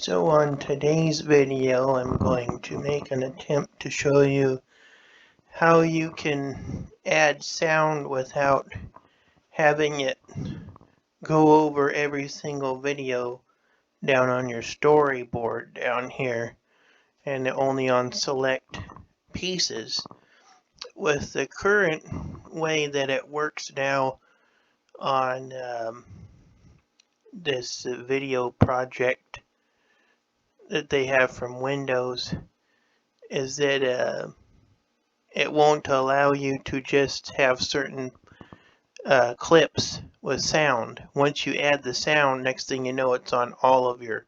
So on today's video, I'm going to make an attempt to show you how you can add sound without having it go over every single video down on your storyboard down here and only on select pieces. With the current way that it works now on this video project that they have from Windows, is that it won't allow you to just have certain clips with sound. Once you add the sound, next thing you know, it's on all of your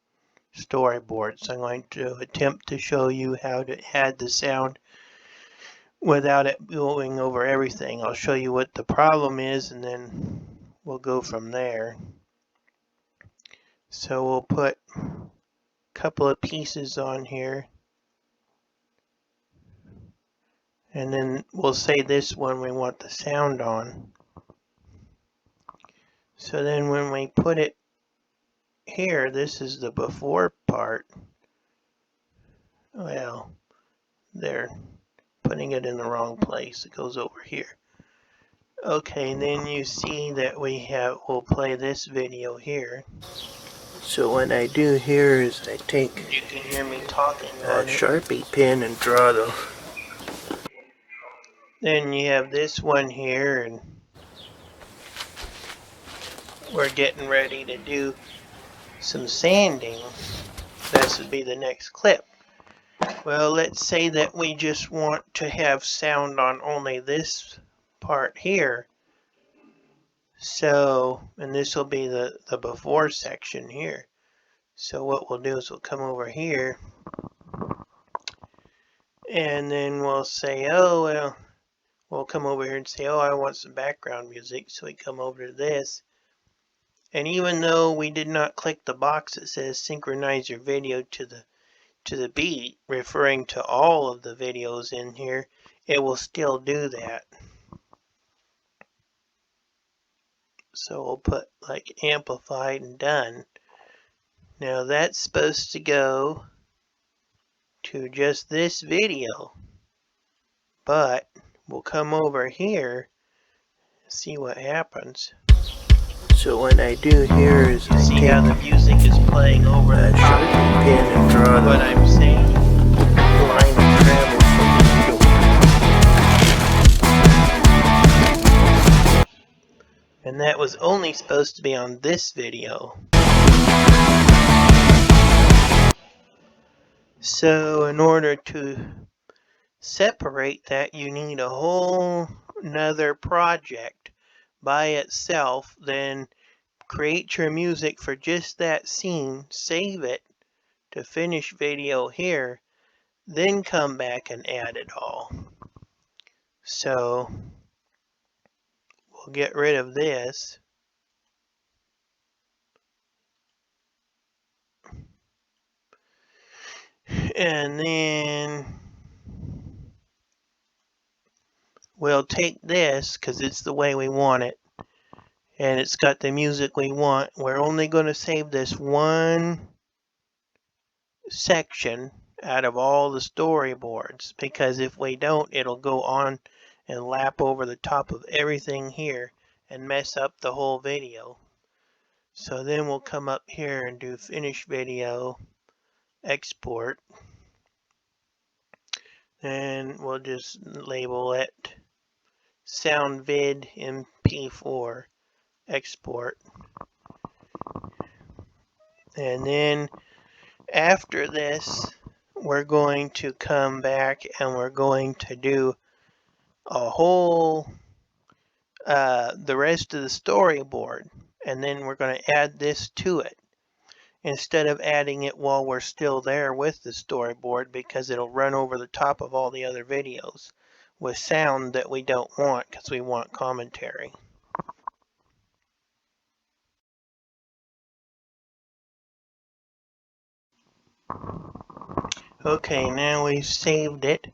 storyboards. So I'm going to attempt to show you how to add the sound without it going over everything. I'll show you what the problem is, and then we'll go from there. So we'll put a couple of pieces on here. And then we'll say this one we want the sound on. So then when we put it here, this is the before part. Well, they're putting it in the wrong place. It goes over here. Okay, and then you see that we'll play this video here. So what I do here is I take, you can hear me talking, a Sharpie pen and draw the. Then you have this one here, and we're getting ready to do some sanding. This would be the next clip. Well, let's say that we just want to have sound on only this part here. So, and this will be the before section here. So what we'll do is we'll come over here, and then we'll say, oh, well, we'll come over here and say, oh, I want some background music. So we come over to this. And even though we did not click the box that says synchronize your video to the beat, referring to all of the videos in here, it will still do that. So we'll put like amplified and done. Now that's supposed to go to just this video, but we'll come over here and see what happens. So what I do here is I see how the music is playing over the Sharpie pen and draw what I'm saying. Line of travel from the. And that was only supposed to be on this video. So in order to separate that, you need a whole nother project by itself. Then create your music for just that scene, save it to finish video here, then come back and add it all. So we'll get rid of this. And then we'll take this, because it's the way we want it, and it's got the music we want. We're only going to save this one section out of all the storyboards, because if we don't, it'll go on and lap over the top of everything here and mess up the whole video. So then we'll come up here and do finish video, export, and we'll just label it sound vid mp4 export. And then after this, we're going to come back and we're going to do a whole the rest of the storyboard, and then we're going to add this to it instead of adding it while we're still there with the storyboard, because it'll run over the top of all the other videos with sound that we don't want, because we want commentary. Okay, now we've saved it,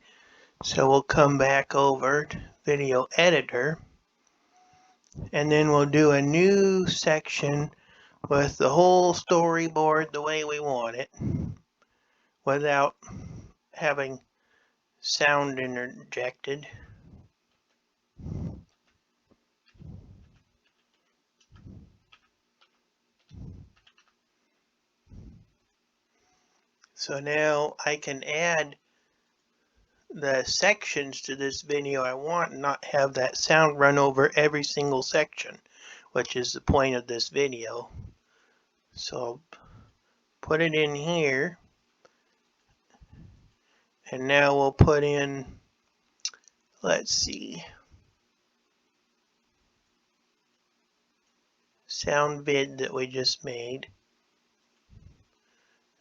so we'll come back over to video editor, and then we'll do a new section with the whole storyboard the way we want it without having sound interjected. So now I can add the sections to this video I want and not have that sound run over every single section, which is the point of this video. So put it in here, and now we'll put in, let's see, sound vid that we just made.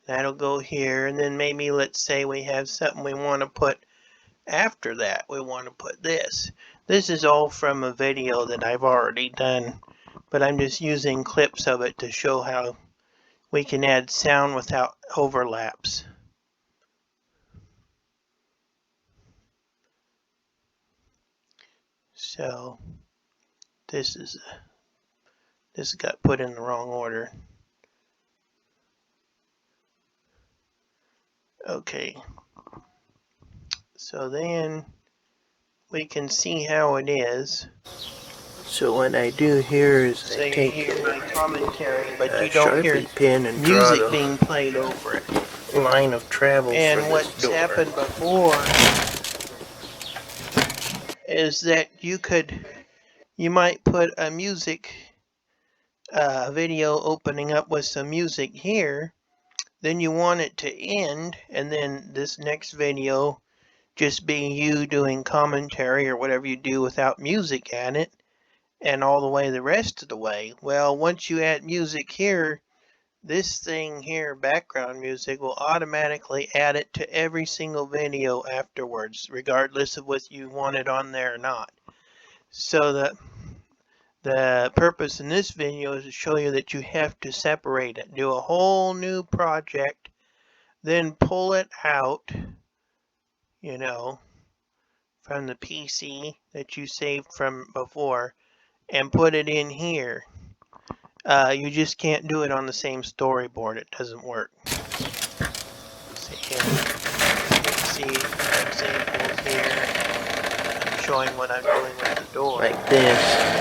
That'll go here, and then maybe let's say we have something we want to put after that. We want to put this. This is all from a video that I've already done, but I'm just using clips of it to show how we can add sound without overlaps. So this got put in the wrong order. Okay, so then we can see how it is. So what I do here is so I take my commentary, but you don't hear pen and music being played over it. Line of travel. And what's happened before is that you might put a music video opening up with some music here. Then you want it to end, and then this next video just being you doing commentary or whatever you do without music at it, and all the way the rest of the way. Well, once you add music here, this thing here, background music, will automatically add it to every single video afterwards, regardless of whether you want it on there or not. So the purpose in this video is to show you that you have to separate it. Do a whole new project, then pull it out, you know, from the PC that you saved from before and put it in here. You just can't do it on the same storyboard. It doesn't work. See examples here. I'm showing what I'm doing with the door. Like this.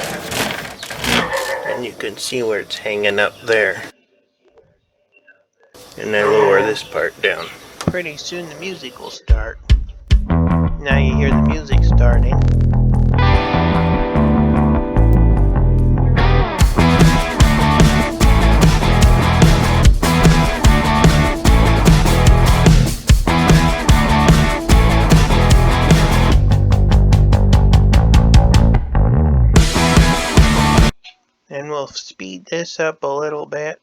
And you can see where it's hanging up there. And I lower this part down. Pretty soon the music will start. Now you hear the music starting. And we'll speed this up a little bit.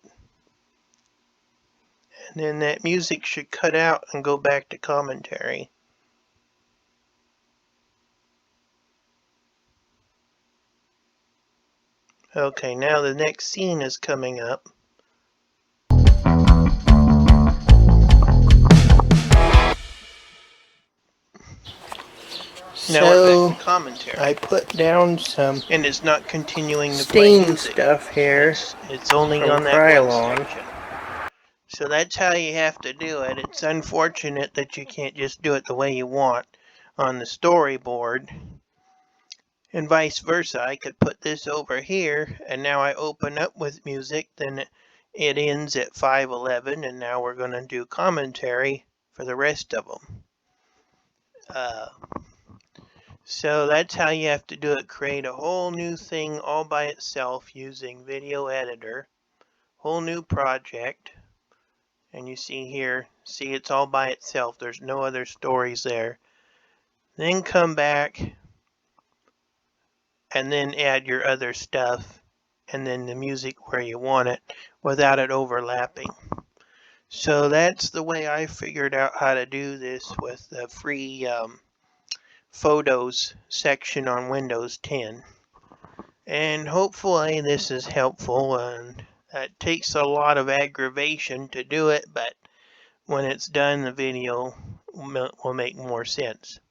And then that music should cut out and go back to commentary. Okay, now the next scene is coming up. Now we're back to commentary. I put down some, and it's not continuing to play music stuff here. It's only on that one section. So that's how you have to do it. It's unfortunate that you can't just do it the way you want on the storyboard. And vice versa. I could put this over here, and now I open up with music, then it ends at 5:11, and now we're going to do commentary for the rest of them. So that's how you have to do it. Create a whole new thing all by itself using Video Editor. Whole new project. And you see here, see it's all by itself. There's no other stories there. Then come back and then add your other stuff and then the music where you want it without it overlapping. So that's the way I figured out how to do this with the free Photos section on Windows 10. And hopefully this is helpful, and it takes a lot of aggravation to do it, but when it's done the video will make more sense.